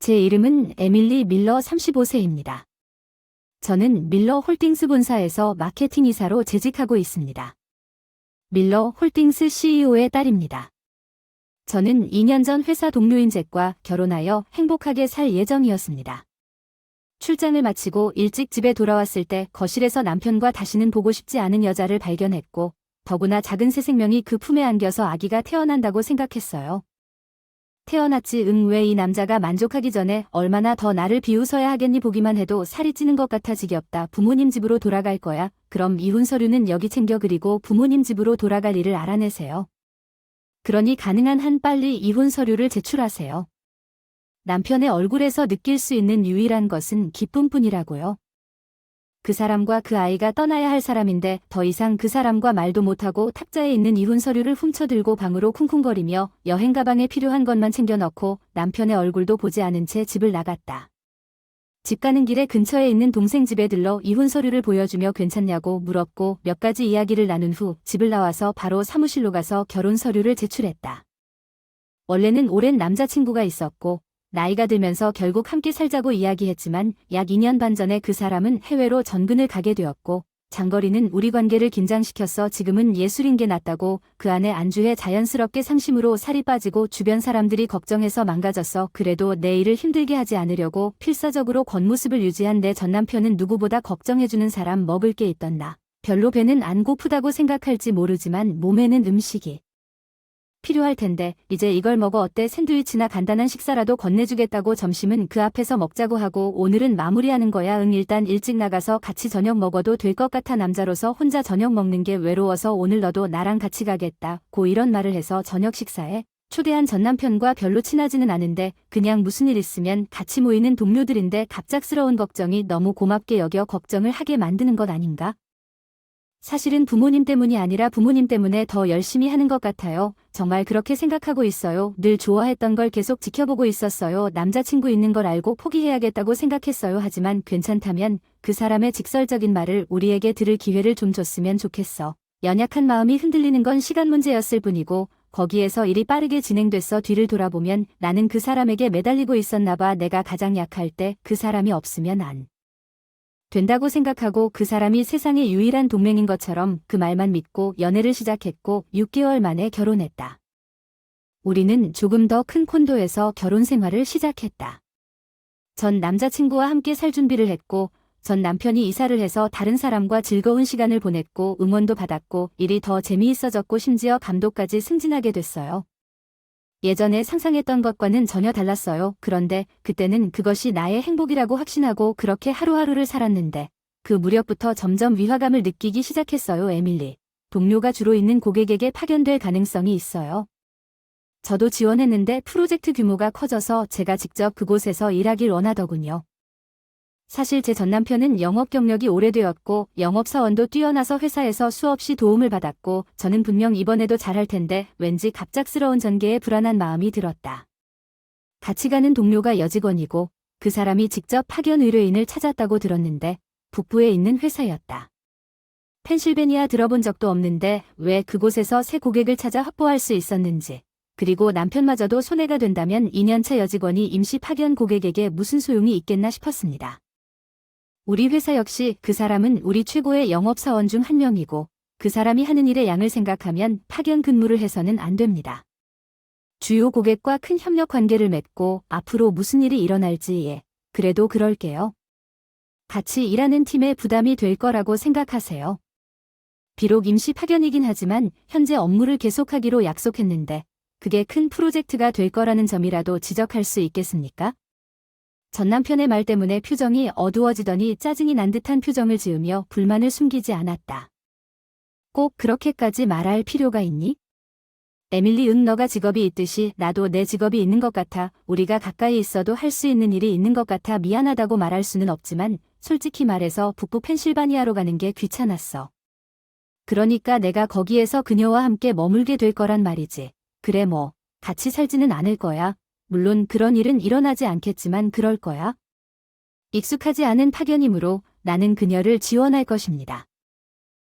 제 이름은 에밀리 밀러 35세입니다. 저는 밀러 홀딩스 본사에서 마케팅 이사로 재직하고 있습니다. 밀러 홀딩스 CEO의 딸입니다. 저는 2년 전 회사 동료인 잭과 결혼하여 행복하게 살 예정이었습니다. 출장을 마치고 일찍 집에 돌아왔을 때 거실에서 남편과 다시는 보고 싶지 않은 여자를 발견했고, 더구나 작은 새 생명이 그 품에 안겨서 아기가 태어난다고 생각했어요. 태어났지 왜 이 남자가 만족하기 전에 얼마나 더 나를 비웃어야 하겠니. 보기만 해도 살이 찌는 것 같아 지겹다. 부모님 집으로 돌아갈 거야. 그럼 이혼 서류는 여기 챙겨. 그리고 부모님 집으로 돌아갈 일을 알아내세요. 그러니 가능한 한 빨리 이혼 서류를 제출하세요. 남편의 얼굴에서 느낄 수 있는 유일한 것은 기쁨뿐이라고요. 그 사람과 그 아이가 떠나야 할 사람인데 더 이상 그 사람과 말도 못하고 탁자에 있는 이혼 서류를 훔쳐들고 방으로 쿵쿵거리며 여행 가방에 필요한 것만 챙겨 넣고 남편의 얼굴도 보지 않은 채 집을 나갔다. 집 가는 길에 근처에 있는 동생 집에 들러 이혼 서류를 보여주며 괜찮냐고 물었고 몇 가지 이야기를 나눈 후 집을 나와서 바로 사무실로 가서 결혼 서류를 제출했다. 원래는 오랜 남자친구가 있었고 나이가 들면서 결국 함께 살자고 이야기했지만 약 2년 반 전에 그 사람은 해외로 전근을 가게 되었고 장거리는 우리 관계를 긴장시켰어. 지금은 예술인 게 낫다고 그 안에 안주해 자연스럽게 상심으로 살이 빠지고 주변 사람들이 걱정해서 망가졌어. 그래도 내 일을 힘들게 하지 않으려고 필사적으로 겉모습을 유지한 내 전남편은 누구보다 걱정해주는 사람. 먹을 게 있던 나. 별로 배는 안 고프다고 생각할지 모르지만 몸에는 음식이 필요할 텐데 이제 이걸 먹어 어때? 샌드위치나 간단한 식사라도 건네주겠다고. 점심은 그 앞에서 먹자고 하고 오늘은 마무리하는 거야. 일단 일찍 나가서 같이 저녁 먹어도 될 것 같아. 남자로서 혼자 저녁 먹는 게 외로워서 오늘 너도 나랑 같이 가겠다 고 이런 말을 해서 저녁 식사에 초대한 전남편과 별로 친하지는 않은데 그냥 무슨 일 있으면 같이 모이는 동료들인데 갑작스러운 걱정이 너무 고맙게 여겨 걱정을 하게 만드는 것 아닌가? 사실은 부모님 때문이 아니라 부모님 때문에 더 열심히 하는 것 같아요. 정말 그렇게 생각하고 있어요. 늘 좋아했던 걸 계속 지켜보고 있었어요. 남자친구 있는 걸 알고 포기해야겠다고 생각했어요. 하지만 괜찮다면 그 사람의 직설적인 말을 우리에게 들을 기회를 좀 줬으면 좋겠어. 연약한 마음이 흔들리는 건 시간 문제였을 뿐이고 거기에서 일이 빠르게 진행됐어. 뒤를 돌아보면 나는 그 사람에게 매달리고 있었나 봐. 내가 가장 약할 때 그 사람이 없으면 안 된다고 생각하고 그 사람이 세상의 유일한 동맹인 것처럼 그 말만 믿고 연애를 시작했고 6개월 만에 결혼했다. 우리는 조금 더 큰 콘도에서 결혼 생활을 시작했다. 전 남자친구와 함께 살 준비를 했고 전 남편이 이사를 해서 다른 사람과 즐거운 시간을 보냈고 응원도 받았고 일이 더 재미있어졌고 심지어 감독까지 승진하게 됐어요. 예전에 상상했던 것과는 전혀 달랐어요. 그런데 그때는 그것이 나의 행복이라고 확신하고 그렇게 하루하루를 살았는데 그 무렵부터 점점 위화감을 느끼기 시작했어요. 에밀리. 동료가 주로 있는 고객에게 파견될 가능성이 있어요. 저도 지원했는데 프로젝트 규모가 커져서 제가 직접 그곳에서 일하길 원하더군요. 사실 제 전남편은 영업 경력이 오래되었고 영업사원도 뛰어나서 회사에서 수없이 도움을 받았고 저는 분명 이번에도 잘할 텐데 왠지 갑작스러운 전개에 불안한 마음이 들었다. 같이 가는 동료가 여직원이고 그 사람이 직접 파견 의뢰인을 찾았다고 들었는데 북부에 있는 회사였다. 펜실베니아 들어본 적도 없는데 왜 그곳에서 새 고객을 찾아 확보할 수 있었는지, 그리고 남편마저도 손해가 된다면 2년차 여직원이 임시 파견 고객에게 무슨 소용이 있겠나 싶었습니다. 우리 회사 역시 그 사람은 우리 최고의 영업사원 중 한 명이고 그 사람이 하는 일의 양을 생각하면 파견 근무를 해서는 안 됩니다. 주요 고객과 큰 협력 관계를 맺고 앞으로 무슨 일이 일어날지 그래도 그럴게요. 같이 일하는 팀에 부담이 될 거라고 생각하세요. 비록 임시 파견이긴 하지만 현재 업무를 계속하기로 약속했는데 그게 큰 프로젝트가 될 거라는 점이라도 지적할 수 있겠습니까? 전 남편의 말 때문에 표정이 어두워지더니 짜증이 난 듯한 표정을 지으며 불만을 숨기지 않았다. 꼭 그렇게까지 말할 필요가 있니? 에밀리, 너가 직업이 있듯이 나도 내 직업이 있는 것 같아. 우리가 가까이 있어도 할 수 있는 일이 있는 것 같아. 미안하다고 말할 수는 없지만 솔직히 말해서 북부 펜실바니아로 가는 게 귀찮았어. 그러니까 내가 거기에서 그녀와 함께 머물게 될 거란 말이지. 그래 뭐 같이 살지는 않을 거야. 물론 그런 일은 일어나지 않겠지만 그럴 거야. 익숙하지 않은 파견이므로 나는 그녀를 지원할 것입니다.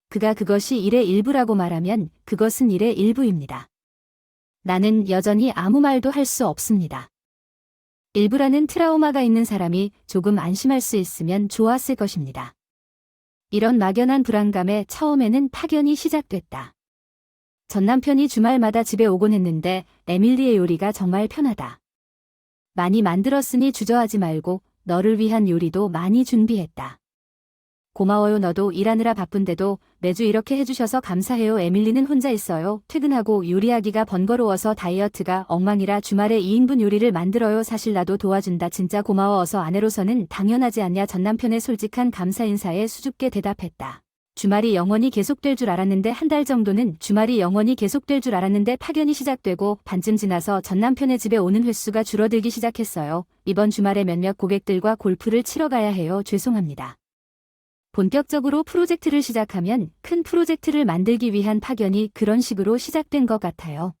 그가 그것이 일의 일부라고 말하면 그것은 일의 일부입니다. 나는 여전히 아무 말도 할 수 없습니다. 일부라는 트라우마가 있는 사람이 조금 안심할 수 있으면 좋았을 것입니다. 이런 막연한 불안감에 처음에는 파견이 시작됐다. 전 남편이 주말마다 집에 오곤 했는데 에밀리의 요리가 정말 편하다. 많이 만들었으니 주저하지 말고 너를 위한 요리도 많이 준비했다. 고마워요. 너도 일하느라 바쁜데도 매주 이렇게 해주셔서 감사해요. 에밀리는 혼자 있어요. 퇴근하고 요리하기가 번거로워서 다이어트가 엉망이라 주말에 2인분 요리를 만들어요. 사실 나도 도와준다. 진짜 고마워서 아내로서는 당연하지 않냐. 전 남편의 솔직한 감사 인사에 수줍게 대답했다. 주말이 영원히 계속될 줄 알았는데 한 달 정도는 주말이 영원히 계속될 줄 알았는데 파견이 시작되고 반쯤 지나서 전 남편의 집에 오는 횟수가 줄어들기 시작했어요. 이번 주말에 몇몇 고객들과 골프를 치러 가야 해요. 죄송합니다. 본격적으로 프로젝트를 시작하면 큰 프로젝트를 만들기 위한 파견이 그런 식으로 시작된 것 같아요.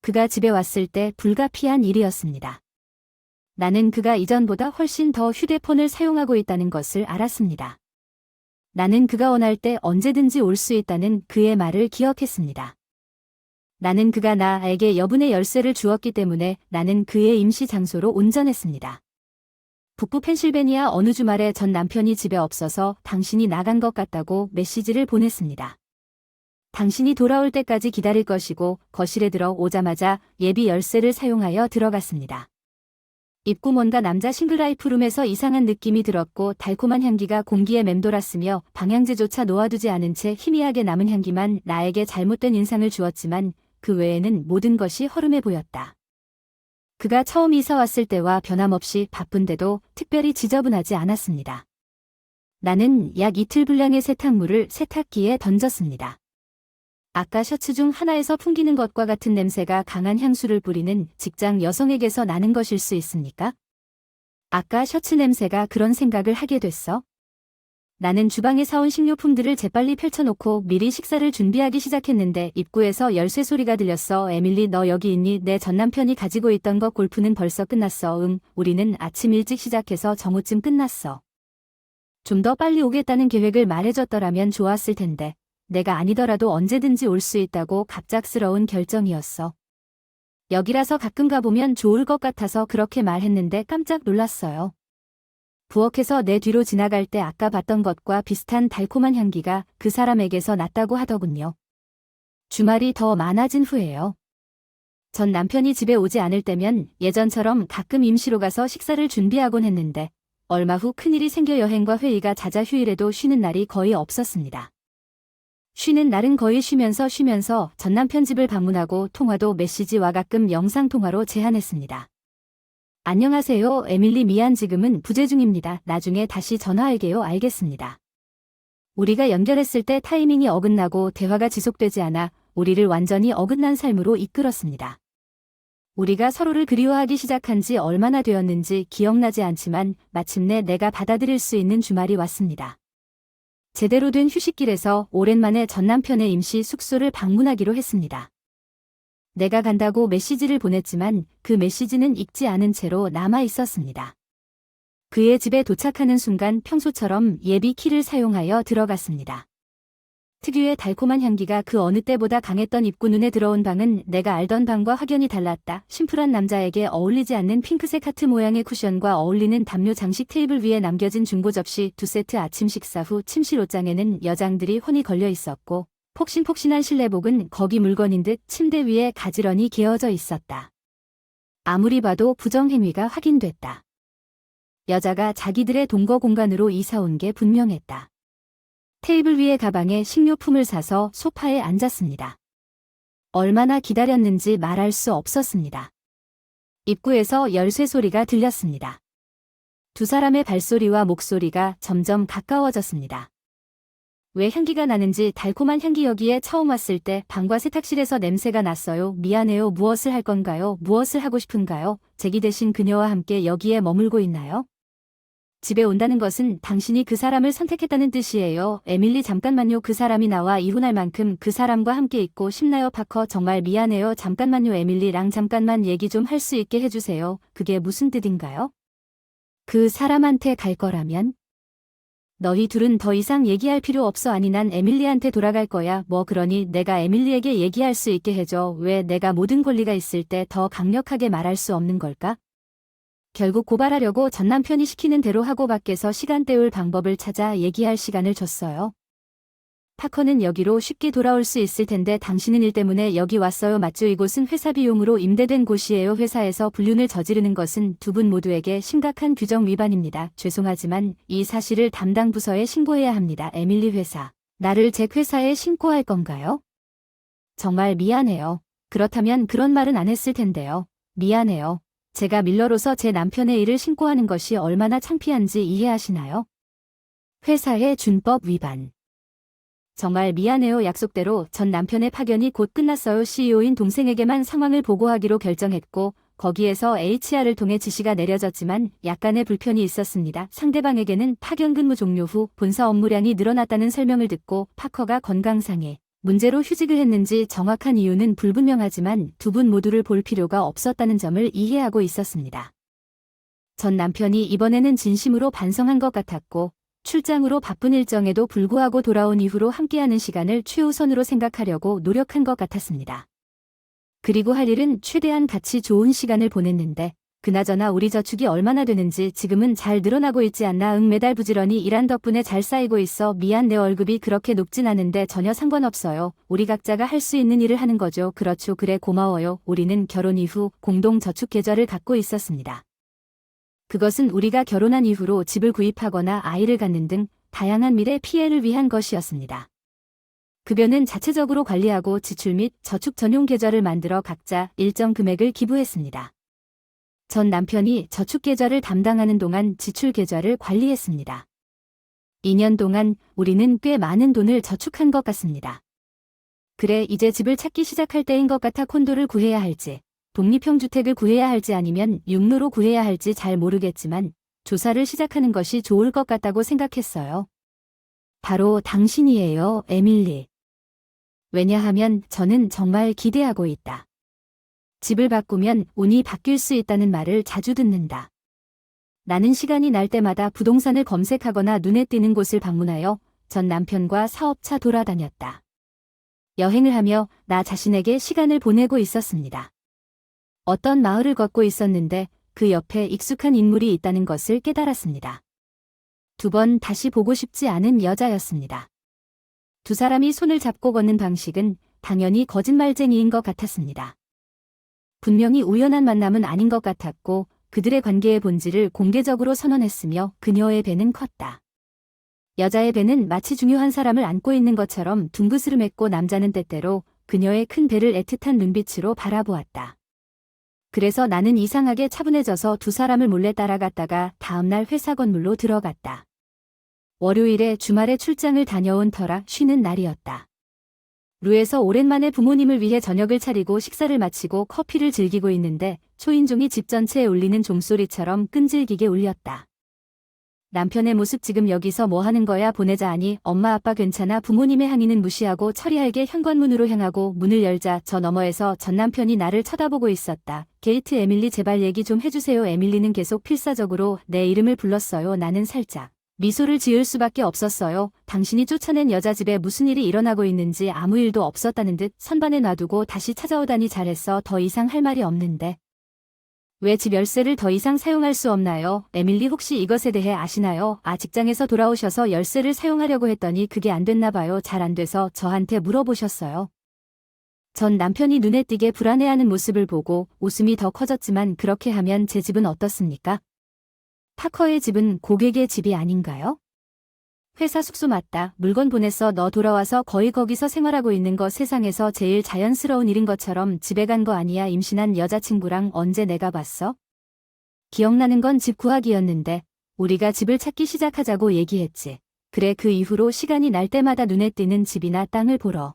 그가 집에 왔을 때 불가피한 일이었습니다. 나는 그가 이전보다 훨씬 더 휴대폰을 사용하고 있다는 것을 알았습니다. 나는 그가 원할 때 언제든지 올 수 있다는 그의 말을 기억했습니다. 나는 그가 나에게 여분의 열쇠를 주었기 때문에 나는 그의 임시 장소로 운전했습니다. 북부 펜실베니아 어느 주말에 전 남편이 집에 없어서 당신이 나간 것 같다고 메시지를 보냈습니다. 당신이 돌아올 때까지 기다릴 것이고 거실에 들어오자마자 예비 열쇠를 사용하여 들어갔습니다. 입구 뭔가 남자 싱글라이프룸에서 이상한 느낌이 들었고 달콤한 향기가 공기에 맴돌았으며 방향제조차 놓아두지 않은 채 희미하게 남은 향기만 나에게 잘못된 인상을 주었지만 그 외에는 모든 것이 허름해 보였다. 그가 처음 이사 왔을 때와 변함없이 바쁜데도 특별히 지저분하지 않았습니다. 나는 약 이틀 분량의 세탁물을 세탁기에 던졌습니다. 아까 셔츠 중 하나에서 풍기는 것과 같은 냄새가 강한 향수를 뿌리는 직장 여성에게서 나는 것일 수 있습니까? 아까 셔츠 냄새가 그런 생각을 하게 됐어? 나는 주방에 사온 식료품들을 재빨리 펼쳐놓고 미리 식사를 준비하기 시작했는데 입구에서 열쇠 소리가 들렸어. 에밀리 너 여기 있니? 내 전 남편이 가지고 있던 거 골프는 벌써 끝났어. 우리는 아침 일찍 시작해서 정오쯤 끝났어. 좀 더 빨리 오겠다는 계획을 말해줬더라면 좋았을 텐데 내가 아니더라도 언제든지 올 수 있다고 갑작스러운 결정이었어. 여기라서 가끔 가보면 좋을 것 같아서 그렇게 말했는데 깜짝 놀랐어요. 부엌에서 내 뒤로 지나갈 때 아까 봤던 것과 비슷한 달콤한 향기가 그 사람에게서 났다고 하더군요. 주말이 더 많아진 후에요. 전 남편이 집에 오지 않을 때면 예전처럼 가끔 임시로 가서 식사를 준비하곤 했는데 얼마 후 큰일이 생겨 여행과 회의가 잦아 휴일에도 쉬는 날이 거의 없었습니다. 쉬는 날은 거의 쉬면서 전 남편 집을 방문하고 통화도 메시지와 가끔 영상통화로 제한했습니다. 안녕하세요, 에밀리 미안 지금은 부재 중입니다. 나중에 다시 전화할게요. 알겠습니다. 우리가 연결했을 때 타이밍이 어긋나고 대화가 지속되지 않아 우리를 완전히 어긋난 삶으로 이끌었습니다. 우리가 서로를 그리워하기 시작한 지 얼마나 되었는지 기억나지 않지만 마침내 내가 받아들일 수 있는 주말이 왔습니다. 제대로 된 휴식길에서 오랜만에 전 남편의 임시 숙소를 방문하기로 했습니다. 내가 간다고 메시지를 보냈지만 그 메시지는 읽지 않은 채로 남아 있었습니다. 그의 집에 도착하는 순간 평소처럼 예비 키를 사용하여 들어갔습니다. 특유의 달콤한 향기가 그 어느 때보다 강했던 입구 눈에 들어온 방은 내가 알던 방과 확연히 달랐다. 심플한 남자에게 어울리지 않는 핑크색 하트 모양의 쿠션과 어울리는 담요 장식 테이블 위에 남겨진 중고 접시 2세트 아침 식사 후 침실 옷장에는 여장들이 훤히 걸려 있었고 폭신폭신한 실내복은 거기 물건인 듯 침대 위에 가지런히 개어져 있었다. 아무리 봐도 부정행위가 확인됐다. 여자가 자기들의 동거 공간으로 이사 온 게 분명했다. 테이블 위에 가방에 식료품을 사서 소파에 앉았습니다. 얼마나 기다렸는지 말할 수 없었습니다. 입구에서 열쇠 소리가 들렸습니다. 두 사람의 발소리와 목소리가 점점 가까워졌습니다. 왜 향기가 나는지 달콤한 향기 여기에 처음 왔을 때 방과 세탁실에서 냄새가 났어요. 미안해요. 무엇을 할 건가요? 무엇을 하고 싶은가요? 제기 대신 그녀와 함께 여기에 머물고 있나요? 집에 온다는 것은 당신이 그 사람을 선택했다는 뜻이에요. 에밀리 잠깐만요. 그 사람이 나와 이혼할 만큼 그 사람과 함께 있고 싶나요? 파커 정말 미안해요. 잠깐만요. 에밀리랑 잠깐만 얘기 좀 할 수 있게 해주세요. 그게 무슨 뜻인가요? 그 사람한테 갈 거라면? 너희 둘은 더 이상 얘기할 필요 없어. 아니 난 에밀리한테 돌아갈 거야. 뭐 그러니 내가 에밀리에게 얘기할 수 있게 해줘. 왜 내가 모든 권리가 있을 때 더 강력하게 말할 수 없는 걸까? 결국 고발하려고 전 남편이 시키는 대로 하고 밖에서 시간 때울 방법을 찾아 얘기할 시간을 줬어요. 파커는 여기로 쉽게 돌아올 수 있을 텐데 당신은 일 때문에 여기 왔어요. 맞죠? 이곳은 회사 비용으로 임대된 곳이에요. 회사에서 불륜을 저지르는 것은 두 분 모두에게 심각한 규정 위반입니다. 죄송하지만 이 사실을 담당 부서에 신고해야 합니다. 에밀리 회사. 나를 제 회사에 신고할 건가요? 정말 미안해요. 그렇다면 그런 말은 안 했을 텐데요. 미안해요. 제가 밀러로서 제 남편의 일을 신고하는 것이 얼마나 창피한지 이해하시나요? 회사의 준법 위반. 정말 미안해요. 약속대로 전 남편의 파견이 곧 끝났어요. CEO인 동생에게만 상황을 보고하기로 결정했고 거기에서 HR을 통해 지시가 내려졌지만 약간의 불편이 있었습니다. 상대방에게는 파견 근무 종료 후 본사 업무량이 늘어났다는 설명을 듣고 파커가 건강상의 문제로 휴직을 했는지 정확한 이유는 불분명하지만 두 분 모두를 볼 필요가 없었다는 점을 이해하고 있었습니다. 전 남편이 이번에는 진심으로 반성한 것 같았고 출장으로 바쁜 일정에도 불구하고 돌아온 이후로 함께하는 시간을 최우선으로 생각하려고 노력한 것 같았습니다. 그리고 할 일은 최대한 같이 좋은 시간을 보냈는데 그나저나 우리 저축이 얼마나 되는지 지금은 잘 늘어나고 있지 않나? 매달 부지런히 일한 덕분에 잘 쌓이고 있어. 미안, 내 월급이 그렇게 높진 않은데 전혀 상관없어요. 우리 각자가 할 수 있는 일을 하는 거죠. 그렇죠. 그래, 고마워요. 우리는 결혼 이후 공동 저축 계좌를 갖고 있었습니다. 그것은 우리가 결혼한 이후로 집을 구입하거나 아이를 갖는 등 다양한 미래 피해를 위한 것이었습니다. 급여는 자체적으로 관리하고 지출 및 저축 전용 계좌를 만들어 각자 일정 금액을 기부했습니다. 전 남편이 저축 계좌를 담당하는 동안 지출 계좌를 관리했습니다. 2년 동안 우리는 꽤 많은 돈을 저축한 것 같습니다. 그래, 이제 집을 찾기 시작할 때인 것 같아. 콘도를 구해야 할지, 독립형 주택을 구해야 할지 아니면 육로로 구해야 할지 잘 모르겠지만 조사를 시작하는 것이 좋을 것 같다고 생각했어요. 바로 당신이에요, 에밀리. 왜냐하면 저는 정말 기대하고 있다. 집을 바꾸면 운이 바뀔 수 있다는 말을 자주 듣는다. 나는 시간이 날 때마다 부동산을 검색하거나 눈에 띄는 곳을 방문하여 전 남편과 사업차 돌아다녔다. 여행을 하며 나 자신에게 시간을 보내고 있었습니다. 어떤 마을을 걷고 있었는데 그 옆에 익숙한 인물이 있다는 것을 깨달았습니다. 2번 다시 보고 싶지 않은 여자였습니다. 두 사람이 손을 잡고 걷는 방식은 당연히 거짓말쟁이인 것 같았습니다. 분명히 우연한 만남은 아닌 것 같았고 그들의 관계의 본질을 공개적으로 선언했으며 그녀의 배는 컸다. 여자의 배는 마치 중요한 사람을 안고 있는 것처럼 둥그스름했고 남자는 때때로 그녀의 큰 배를 애틋한 눈빛으로 바라보았다. 그래서 나는 이상하게 차분해져서 두 사람을 몰래 따라갔다가 다음날 회사 건물로 들어갔다. 월요일에 주말에 출장을 다녀온 터라 쉬는 날이었다. 루에서 오랜만에 부모님을 위해 저녁을 차리고 식사를 마치고 커피를 즐기고 있는데 초인종이 집 전체에 울리는 종소리처럼 끈질기게 울렸다. 남편의 모습 지금 여기서 뭐 하는 거야? 보내자. 하니 엄마 아빠 괜찮아? 부모님의 항의는 무시하고 처리하게 현관문으로 향하고 문을 열자 저 너머에서 전 남편이 나를 쳐다보고 있었다. 게이트, 에밀리 제발 얘기 좀 해주세요. 에밀리는 계속 필사적으로 내 이름을 불렀어요. 나는 살짝 미소를 지을 수밖에 없었어요. 당신이 쫓아낸 여자 집에 무슨 일이 일어나고 있는지 아무 일도 없었다는 듯 선반에 놔두고 다시 찾아오다니 잘했어. 더 이상 할 말이 없는데. 왜 집 열쇠를 더 이상 사용할 수 없나요? 에밀리 혹시 이것에 대해 아시나요? 직장에서 돌아오셔서 열쇠를 사용하려고 했더니 그게 안 됐나 봐요. 잘 안 돼서 저한테 물어보셨어요. 전 남편이 눈에 띄게 불안해하는 모습을 보고 웃음이 더 커졌지만 그렇게 하면 제 집은 어떻습니까? 파커의 집은 고객의 집이 아닌가요? 회사 숙소 맞다. 물건 보냈어. 너 돌아와서 거의 거기서 생활하고 있는 거 세상에서 제일 자연스러운 일인 것처럼 집에 간 거 아니야? 임신한 여자친구랑 언제 내가 봤어? 기억나는 건 집 구하기였는데 우리가 집을 찾기 시작하자고 얘기했지. 그래, 그 이후로 시간이 날 때마다 눈에 띄는 집이나 땅을 보러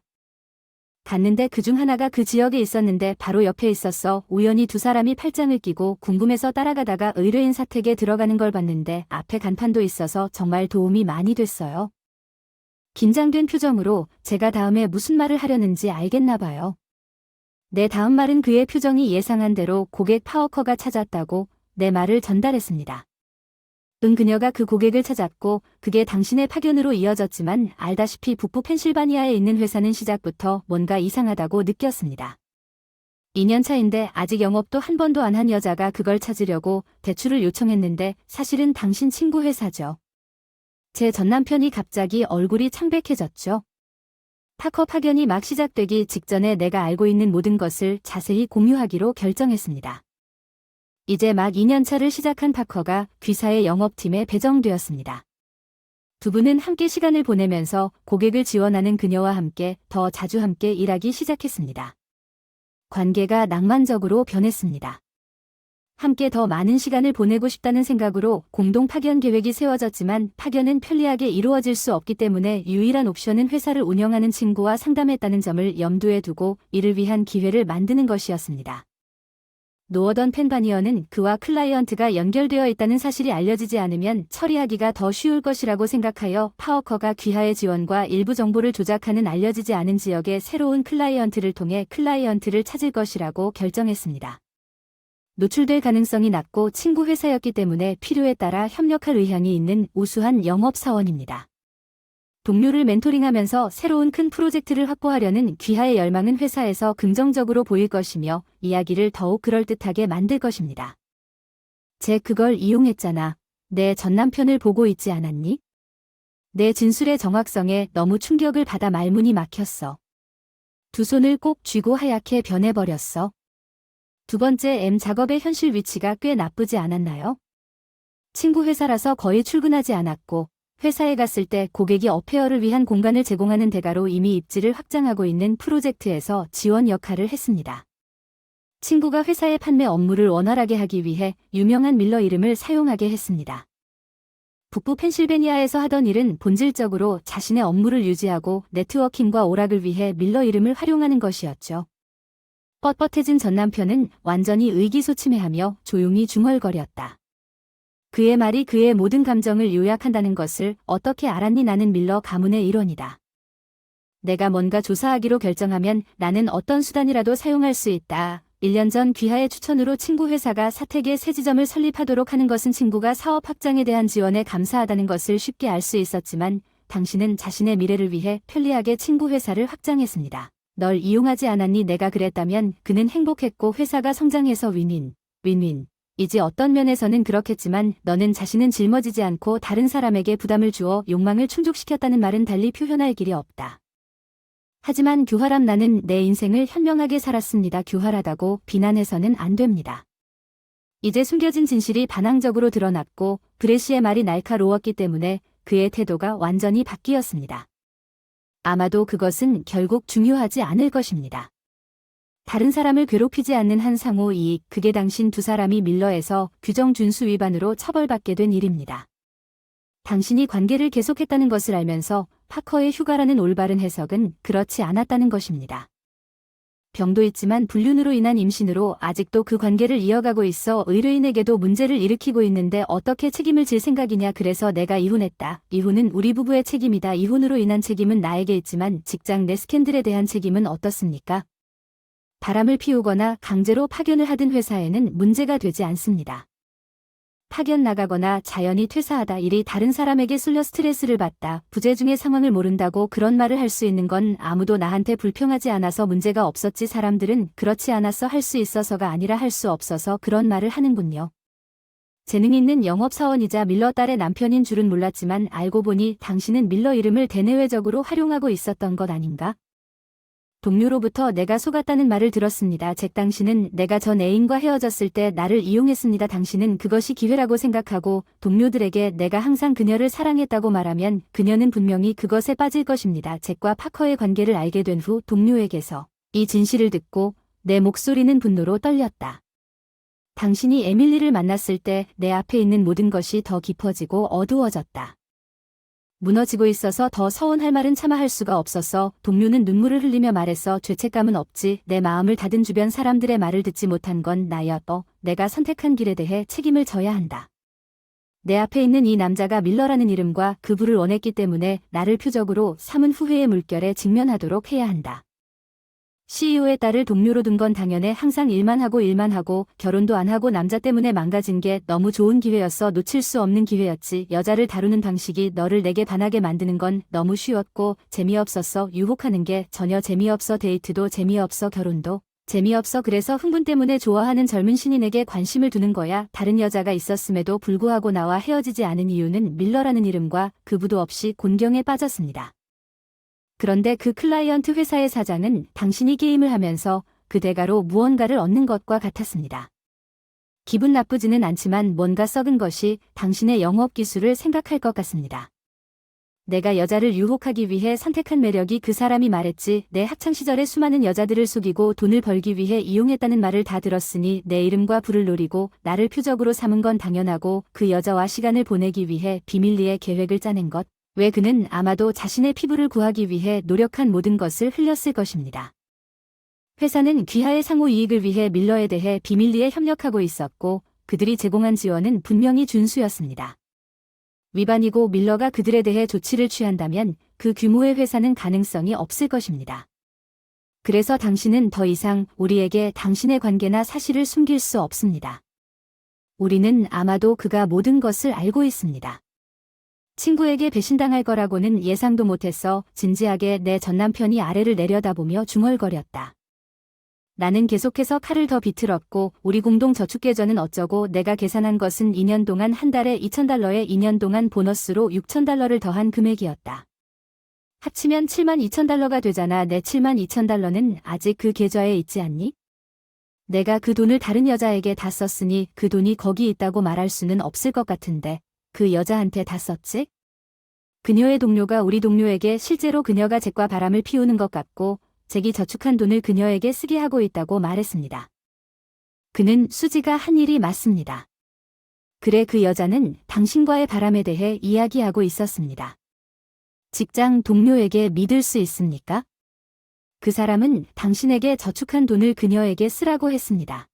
갔는데 그중 하나가 그 지역에 있었는데 바로 옆에 있었어. 우연히 두 사람이 팔짱을 끼고 궁금해서 따라가다가 의뢰인 사택에 들어가는 걸 봤는데 앞에 간판도 있어서 정말 도움이 많이 됐어요. 긴장된 표정으로 제가 다음에 무슨 말을 하려는지 알겠나 봐요. 내 다음 말은 그의 표정이 예상한 대로 고객 파워커가 찾았다고 내 말을 전달했습니다. 그녀가 그 고객을 찾았고 그게 당신의 파견으로 이어졌지만 알다시피 북부 펜실바니아에 있는 회사는 시작부터 뭔가 이상하다고 느꼈습니다. 2년 차인데 아직 영업도 한 번도 안 한 여자가 그걸 찾으려고 대출을 요청했는데 사실은 당신 친구 회사죠. 제 전남편이 갑자기 얼굴이 창백해졌죠. 파커 파견이 막 시작되기 직전에 내가 알고 있는 모든 것을 자세히 공유하기로 결정했습니다. 이제 막 2년 차를 시작한 파커가 귀사의 영업팀에 배정되었습니다. 두 분은 함께 시간을 보내면서 고객을 지원하는 그녀와 함께 더 자주 함께 일하기 시작했습니다. 관계가 낭만적으로 변했습니다. 함께 더 많은 시간을 보내고 싶다는 생각으로 공동 파견 계획이 세워졌지만 파견은 편리하게 이루어질 수 없기 때문에 유일한 옵션은 회사를 운영하는 친구와 상담했다는 점을 염두에 두고 이를 위한 기회를 만드는 것이었습니다. 노어던 펜바니어는 그와 클라이언트가 연결되어 있다는 사실이 알려지지 않으면 처리하기가 더 쉬울 것이라고 생각하여 파워커가 귀하의 지원과 일부 정보를 조작하는 알려지지 않은 지역의 새로운 클라이언트를 통해 클라이언트를 찾을 것이라고 결정했습니다. 노출될 가능성이 낮고 친구 회사였기 때문에 필요에 따라 협력할 의향이 있는 우수한 영업사원입니다. 동료를 멘토링하면서 새로운 큰 프로젝트를 확보하려는 귀하의 열망은 회사에서 긍정적으로 보일 것이며 이야기를 더욱 그럴듯하게 만들 것입니다. 쟤 그걸 이용했잖아. 내 전남편을 보고 있지 않았니? 내 진술의 정확성에 너무 충격을 받아 말문이 막혔어. 두 손을 꼭 쥐고 하얗게 변해버렸어. 두 번째 M 작업의 현실 위치가 꽤 나쁘지 않았나요? 친구 회사라서 거의 출근하지 않았고 회사에 갔을 때 고객이 어페어를 위한 공간을 제공하는 대가로 이미 입지를 확장하고 있는 프로젝트에서 지원 역할을 했습니다. 친구가 회사의 판매 업무를 원활하게 하기 위해 유명한 밀러 이름을 사용하게 했습니다. 북부 펜실베니아에서 하던 일은 본질적으로 자신의 업무를 유지하고 네트워킹과 오락을 위해 밀러 이름을 활용하는 것이었죠. 뻣뻣해진 전남편은 완전히 의기소침해하며 조용히 중얼거렸다. 그의 말이 그의 모든 감정을 요약한다는 것을 어떻게 알았니? 나는 밀러 가문의 일원이다. 내가 뭔가 조사하기로 결정하면 나는 어떤 수단이라도 사용할 수 있다. 1년 전 귀하의 추천으로 친구 회사가 사택에 새 지점을 설립하도록 하는 것은 친구가 사업 확장에 대한 지원에 감사하다는 것을 쉽게 알 수 있었지만 당신은 자신의 미래를 위해 편리하게 친구 회사를 확장했습니다. 널 이용하지 않았니? 내가 그랬다면 그는 행복했고 회사가 성장해서 윈윈. 이제 어떤 면에서는 그렇겠지만 너는 자신은 짊어지지 않고 다른 사람에게 부담을 주어 욕망을 충족시켰다는 말은 달리 표현할 길이 없다. 하지만 교활함 나는 내 인생을 현명하게 살았습니다. 교활하다고 비난해서는 안 됩니다. 이제 숨겨진 진실이 반항적으로 드러났고 브레시의 말이 날카로웠기 때문에 그의 태도가 완전히 바뀌었습니다. 아마도 그것은 결국 중요하지 않을 것입니다. 다른 사람을 괴롭히지 않는 한 상호 이익, 그게 당신 두 사람이 밀러에서 규정 준수 위반으로 처벌받게 된 일입니다. 당신이 관계를 계속했다는 것을 알면서 파커의 휴가라는 올바른 해석은 그렇지 않았다는 것입니다. 병도 있지만 불륜으로 인한 임신으로 아직도 그 관계를 이어가고 있어 의뢰인에게도 문제를 일으키고 있는데 어떻게 책임을 질 생각이냐. 그래서 내가 이혼했다. 이혼은 우리 부부의 책임이다. 이혼으로 인한 책임은 나에게 있지만 직장 내 스캔들에 대한 책임은 어떻습니까? 바람을 피우거나 강제로 파견을 하든 회사에는 문제가 되지 않습니다. 파견 나가거나 자연히 퇴사하다 일이 다른 사람에게 쓸려 스트레스를 받다 부재중의 상황을 모른다고 그런 말을 할 수 있는 건 아무도 나한테 불평하지 않아서 문제가 없었지. 사람들은 그렇지 않았어 할 수 있어서가 아니라 할 수 없어서 그런 말을 하는군요. 재능 있는 영업사원이자 밀러 딸의 남편인 줄은 몰랐지만 알고 보니 당신은 밀러 이름을 대내외적으로 활용하고 있었던 것 아닌가? 동료로부터 내가 속았다는 말을 들었습니다. 잭 당신은 내가 전 애인과 헤어졌을 때 나를 이용했습니다. 당신은 그것이 기회라고 생각하고 동료들에게 내가 항상 그녀를 사랑했다고 말하면 그녀는 분명히 그것에 빠질 것입니다. 잭과 파커의 관계를 알게 된 후 동료에게서 이 진실을 듣고 내 목소리는 분노로 떨렸다. 당신이 에밀리를 만났을 때 내 앞에 있는 모든 것이 더 깊어지고 어두워졌다. 무너지고 있어서 더 서운할 말은 참아 할 수가 없었어. 동료는 눈물을 흘리며 말했어. 죄책감은 없지. 내 마음을 닫은 주변 사람들의 말을 듣지 못한 건 나였어. 내가 선택한 길에 대해 책임을 져야 한다. 내 앞에 있는 이 남자가 밀러라는 이름과 그 부를 원했기 때문에 나를 표적으로 삼은 후회의 물결에 직면하도록 해야 한다. CEO의 딸을 동료로 둔 건 당연해. 항상 일만 하고 결혼도 안 하고 남자 때문에 망가진 게 너무 좋은 기회였어. 놓칠 수 없는 기회였지. 여자를 다루는 방식이 너를 내게 반하게 만드는 건 너무 쉬웠고 재미없었어. 유혹하는 게 전혀 재미없어. 데이트도 재미없어. 결혼도 재미없어. 그래서 흥분 때문에 좋아하는 젊은 신인에게 관심을 두는 거야. 다른 여자가 있었음에도 불구하고 나와 헤어지지 않은 이유는 밀러라는 이름과 그부도 없이 곤경에 빠졌습니다. 그런데 그 클라이언트 회사의 사장은 당신이 게임을 하면서 그 대가로 무언가를 얻는 것과 같았습니다. 기분 나쁘지는 않지만 뭔가 썩은 것이 당신의 영업 기술을 생각할 것 같습니다. 내가 여자를 유혹하기 위해 선택한 매력이, 그 사람이 말했지. 내 학창시절에 수많은 여자들을 속이고 돈을 벌기 위해 이용했다는 말을 다 들었으니 내 이름과 부를 노리고 나를 표적으로 삼은 건 당연하고 그 여자와 시간을 보내기 위해 비밀리에 계획을 짜낸 것. 왜 그는 아마도 자신의 피부를 구하기 위해 노력한 모든 것을 흘렸을 것입니다. 회사는 귀하의 상호 이익을 위해 밀러에 대해 비밀리에 협력하고 있었고 그들이 제공한 지원은 분명히 준수였습니다. 위반이고 밀러가 그들에 대해 조치를 취한다면 그 규모의 회사는 가능성이 없을 것입니다. 그래서 당신은 더 이상 우리에게 당신의 관계나 사실을 숨길 수 없습니다. 우리는 아마도 그가 모든 것을 알고 있습니다. 친구에게 배신당할 거라고는 예상도 못했어. 진지하게 내 전남편이 아래를 내려다보며 중얼거렸다. 나는 계속해서 칼을 더 비틀었고 우리 공동 저축계좌는 어쩌고. 내가 계산한 것은 2년 동안 한 달에 $2,000에 2년 동안 보너스로 $6,000를 더한 금액이었다. 합치면 $72,000가 되잖아. 내 $72,000는 아직 그 계좌에 있지 않니? 내가 그 돈을 다른 여자에게 다 썼으니 그 돈이 거기 있다고 말할 수는 없을 것 같은데 그 여자한테 다 썼지? 그녀의 동료가 우리 동료에게 실제로 그녀가 잭과 바람을 피우는 것 같고 잭이 저축한 돈을 그녀에게 쓰게 하고 있다고 말했습니다. 그는 수지가 한 일이 맞습니다. 그래, 그 여자는 당신과의 바람에 대해 이야기하고 있었습니다. 직장 동료에게 믿을 수 있습니까? 그 사람은 당신에게 저축한 돈을 그녀에게 쓰라고 했습니다.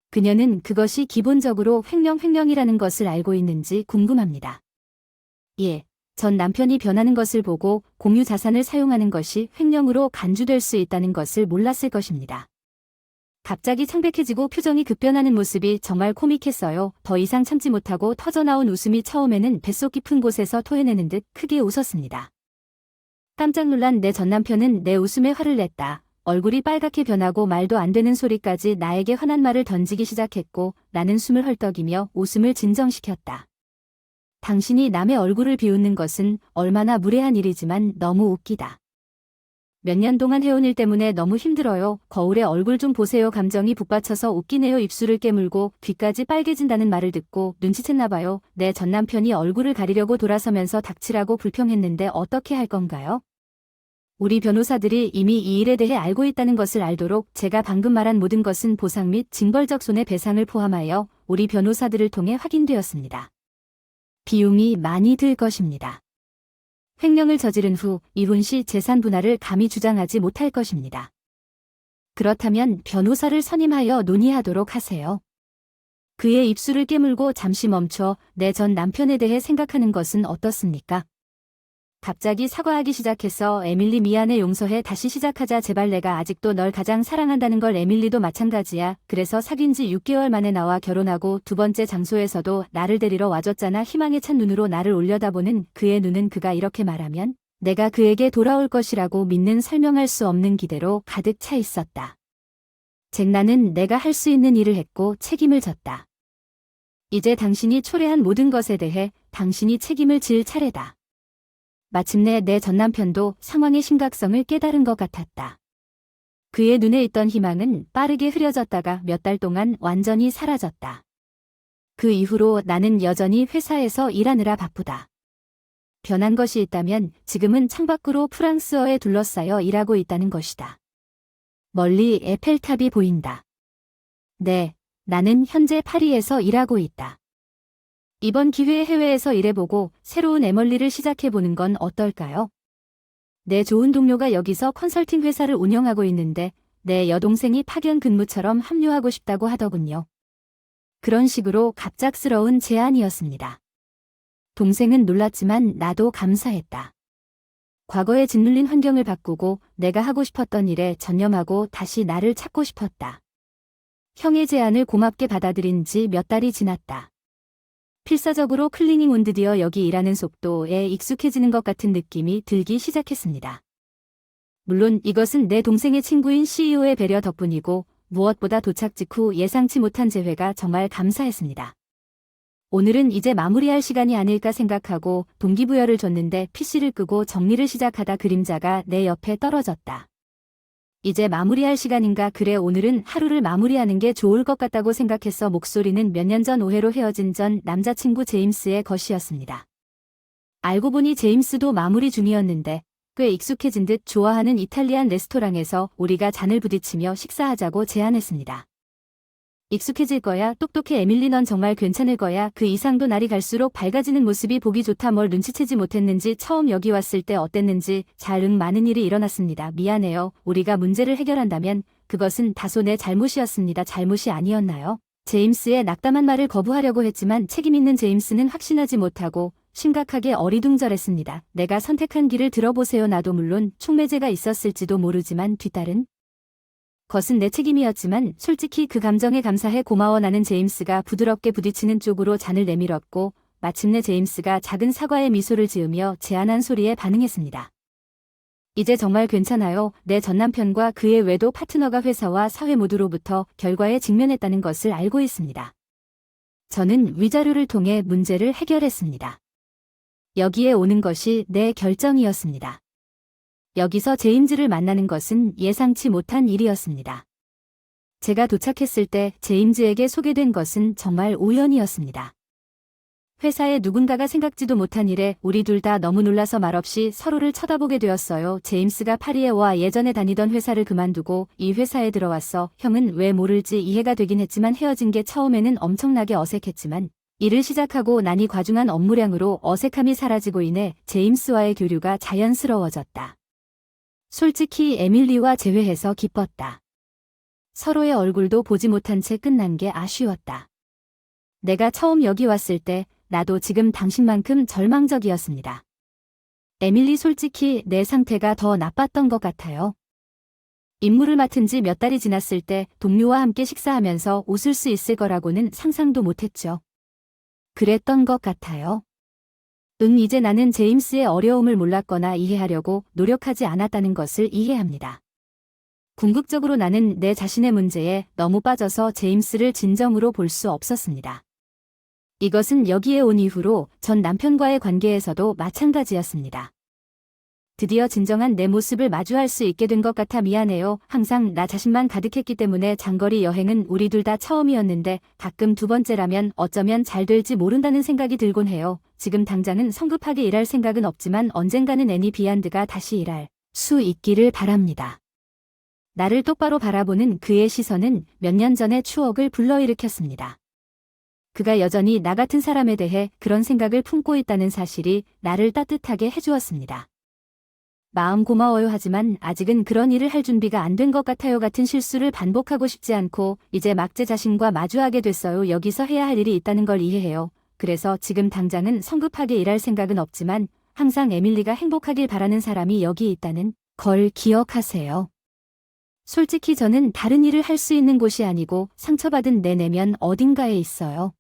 그녀는 그것이 기본적으로 횡령이라는 것을 알고 있는지 궁금합니다. 예. 전 남편이 변하는 것을 보고 공유 자산을 사용하는 것이 횡령으로 간주될 수 있다는 것을 몰랐을 것입니다. 갑자기 창백해지고 표정이 급변하는 모습이 정말 코믹했어요. 더 이상 참지 못하고 터져나온 웃음이 처음에는 뱃속 깊은 곳에서 토해내는 듯 크게 웃었습니다. 깜짝 놀란 내 전남편은 내 웃음에 화를 냈다. 얼굴이 빨갛게 변하고 말도 안 되는 소리까지 나에게 화난 말을 던지기 시작했고 나는 숨을 헐떡이며 웃음을 진정시켰다. 당신이 남의 얼굴을 비웃는 것은 얼마나 무례한 일이지만 너무 웃기다. 몇 년 동안 해온 일 때문에 너무 힘들어요. 거울에 얼굴 좀 보세요. 감정이 북받쳐서 웃기네요. 입술을 깨물고 귀까지 빨개진다는 말을 듣고 눈치챘나 봐요. 내 전남편이 얼굴을 가리려고 돌아서면서 닥치라고 불평했는데 어떻게 할 건가요? 우리 변호사들이 이미 이 일에 대해 알고 있다는 것을 알도록 제가 방금 말한 모든 것은 보상 및 징벌적 손해배상을 포함하여 우리 변호사들을 통해 확인되었습니다. 비용이 많이 들 것입니다. 횡령을 저지른 후 이혼 시 재산 분할을 감히 주장하지 못할 것입니다. 그렇다면 변호사를 선임하여 논의하도록 하세요. 그의 입술을 깨물고 잠시 멈춰 내 전 남편에 대해 생각하는 것은 어떻습니까? 갑자기 사과하기 시작해서 에밀리 미안해, 용서해, 다시 시작하자, 제발, 내가 아직도 널 가장 사랑한다는 걸. 에밀리도 마찬가지야. 그래서 사귄 지 6개월 만에 나와 결혼하고 두 번째 장소에서도 나를 데리러 와줬잖아. 희망에 찬 눈으로 나를 올려다보는 그의 눈은 그가 이렇게 말하면 내가 그에게 돌아올 것이라고 믿는 설명할 수 없는 기대로 가득 차 있었다. 잭, 나는 내가 할 수 있는 일을 했고 책임을 졌다. 이제 당신이 초래한 모든 것에 대해 당신이 책임을 질 차례다. 마침내 내 전남편도 상황의 심각성을 깨달은 것 같았다. 그의 눈에 있던 희망은 빠르게 흐려졌다가 몇 달 동안 완전히 사라졌다. 그 이후로 나는 여전히 회사에서 일하느라 바쁘다. 변한 것이 있다면 지금은 창밖으로 프랑스어에 둘러싸여 일하고 있다는 것이다. 멀리 에펠탑이 보인다. 네, 나는 현재 파리에서 일하고 있다. 이번 기회에 해외에서 일해보고 새로운 에멀리를 시작해보는 건 어떨까요? 내 좋은 동료가 여기서 컨설팅 회사를 운영하고 있는데 내 여동생이 파견 근무처럼 합류하고 싶다고 하더군요. 그런 식으로 갑작스러운 제안이었습니다. 동생은 놀랐지만 나도 감사했다. 과거에 짓눌린 환경을 바꾸고 내가 하고 싶었던 일에 전념하고 다시 나를 찾고 싶었다. 형의 제안을 고맙게 받아들인 지 몇 달이 지났다. 필사적으로 클리닝 온 드디어 여기 일하는 속도에 익숙해지는 것 같은 느낌이 들기 시작했습니다. 물론 이것은 내 동생의 친구인 CEO의 배려 덕분이고 무엇보다 도착 직후 예상치 못한 재회가 정말 감사했습니다. 오늘은 이제 마무리할 시간이 아닐까 생각하고 동기부여를 줬는데 PC를 끄고 정리를 시작하다 그림자가 내 옆에 떨어졌다. 이제 마무리할 시간인가. 그래, 오늘은 하루를 마무리하는 게 좋을 것 같다고 생각했어. 목소리는 몇 년 전 오해로 헤어진 전 남자친구 제임스의 것이었습니다. 알고 보니 제임스도 마무리 중이었는데 꽤 익숙해진 듯 좋아하는 이탈리안 레스토랑에서 우리가 잔을 부딪히며 식사하자고 제안했습니다. 익숙해질 거야. 똑똑해 에밀리, 넌 정말 괜찮을 거야. 그 이상도 날이 갈수록 밝아지는 모습이 보기 좋다. 뭘 눈치채지 못했는지 처음 여기 왔을 때 어땠는지 많은 일이 일어났습니다. 미안해요. 우리가 문제를 해결한다면 그것은 다소 내 잘못이었습니다. 잘못이 아니었나요? 제임스의 낙담한 말을 거부하려고 했지만 책임있는 제임스는 확신하지 못하고 심각하게 어리둥절했습니다. 내가 선택한 길을 들어보세요. 나도 물론 촉매제가 있었을지도 모르지만 뒤따른 것은 내 책임이었지만 솔직히 그 감정에 감사해. 고마워. 나는 제임스가 부드럽게 부딪히는 쪽으로 잔을 내밀었고 마침내 제임스가 작은 사과의 미소를 지으며 제안한 소리에 반응했습니다. 이제 정말 괜찮아요. 내 전남편과 그의 외도 파트너가 회사와 사회 모두로부터 결과에 직면했다는 것을 알고 있습니다. 저는 위자료를 통해 문제를 해결했습니다. 여기에 오는 것이 내 결정이었습니다. 여기서 제임즈를 만나는 것은 예상치 못한 일이었습니다. 제가 도착했을 때 제임즈에게 소개된 것은 정말 우연이었습니다. 회사에 누군가가 생각지도 못한 일에 우리 둘 다 너무 놀라서 말없이 서로를 쳐다보게 되었어요. 제임스가 파리에 와 예전에 다니던 회사를 그만두고 이 회사에 들어왔어. 형은 왜 모를지 이해가 되긴 했지만 헤어진 게 처음에는 엄청나게 어색했지만 일을 시작하고 나니 과중한 업무량으로 어색함이 사라지고 인해 제임스와의 교류가 자연스러워졌다. 솔직히 에밀리와 재회해서 기뻤다. 서로의 얼굴도 보지 못한 채 끝난 게 아쉬웠다. 내가 처음 여기 왔을 때 나도 지금 당신만큼 절망적이었습니다. 에밀리, 솔직히 내 상태가 더 나빴던 것 같아요. 임무를 맡은 지 몇 달이 지났을 때 동료와 함께 식사하면서 웃을 수 있을 거라고는 상상도 못했죠. 그랬던 것 같아요. 이제 나는 제임스의 어려움을 몰랐거나 이해하려고 노력하지 않았다는 것을 이해합니다. 궁극적으로 나는 내 자신의 문제에 너무 빠져서 제임스를 진정으로 볼 수 없었습니다. 이것은 여기에 온 이후로 전 남편과의 관계에서도 마찬가지였습니다. 드디어 진정한 내 모습을 마주할 수 있게 된 것 같아 미안해요. 항상 나 자신만 가득했기 때문에 장거리 여행은 우리 둘 다 처음이었는데 가끔 두 번째라면 어쩌면 잘 될지 모른다는 생각이 들곤 해요. 지금 당장은 성급하게 일할 생각은 없지만 언젠가는 애니 비안드가 다시 일할 수 있기를 바랍니다. 나를 똑바로 바라보는 그의 시선은 몇 년 전의 추억을 불러일으켰습니다. 그가 여전히 나 같은 사람에 대해 그런 생각을 품고 있다는 사실이 나를 따뜻하게 해주었습니다. 마음 고마워요. 하지만 아직은 그런 일을 할 준비가 안 된 것 같아요. 같은 실수를 반복하고 싶지 않고 이제 막 제 자신과 마주하게 됐어요. 여기서 해야 할 일이 있다는 걸 이해해요. 그래서 지금 당장은 성급하게 일할 생각은 없지만 항상 에밀리가 행복하길 바라는 사람이 여기 있다는 걸 기억하세요. 솔직히 저는 다른 일을 할 수 있는 곳이 아니고 상처받은 내 내면 어딘가에 있어요.